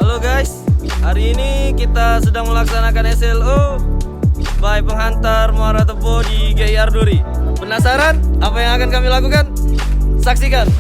Halo guys, hari ini kita sedang melaksanakan SLO by Penghantar Muara Tebo di Duri. Penasaran apa yang akan kami lakukan? Saksikan.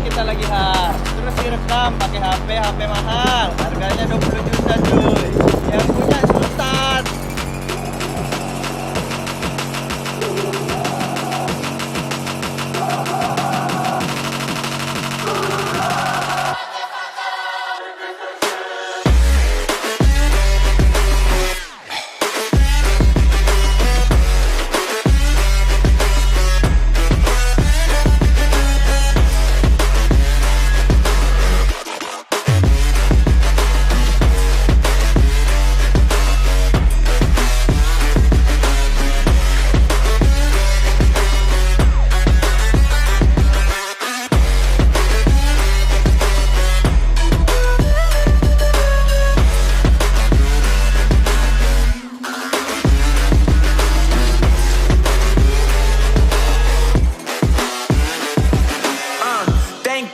Kita lagi terus direkam pakai HP mahal, harganya 20 juta cuy, yang punya Sultan.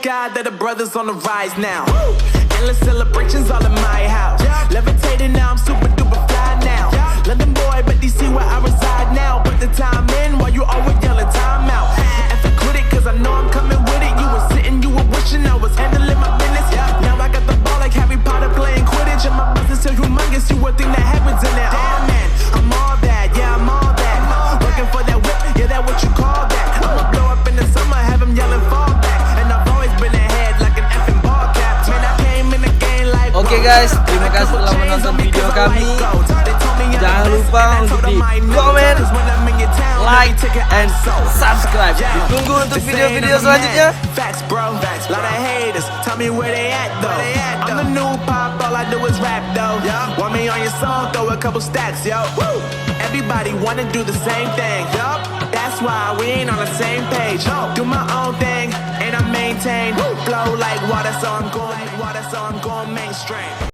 God that the brothers on the rise now. Woo! Endless celebrations all in my house. Levitating now, I'm super duper fly now. London boy, but DC where I reside now. Put the time in while you always yelling time out. And for quit it, cause I know I'm coming with it. You were sitting, you were wishing I was handling my business. Now I got the ball like Harry Potter playing Quidditch. And my business so humongous, you would think that happens in there. Damn man, I'm all that, yeah I'm all that. Looking for that whip, yeah that what you call that. I'ma blow up in the summer, have him yelling fall back. Oke guys, terima kasih telah menonton video kami. Jangan lupa untuk di komen, like, and subscribe. Ditunggu untuk video-video selanjutnya. Everybody wanna do the same thing. That's why we ain't on the same page. Do my own thing and I maintain. Flow like water, so I'm going mainstream.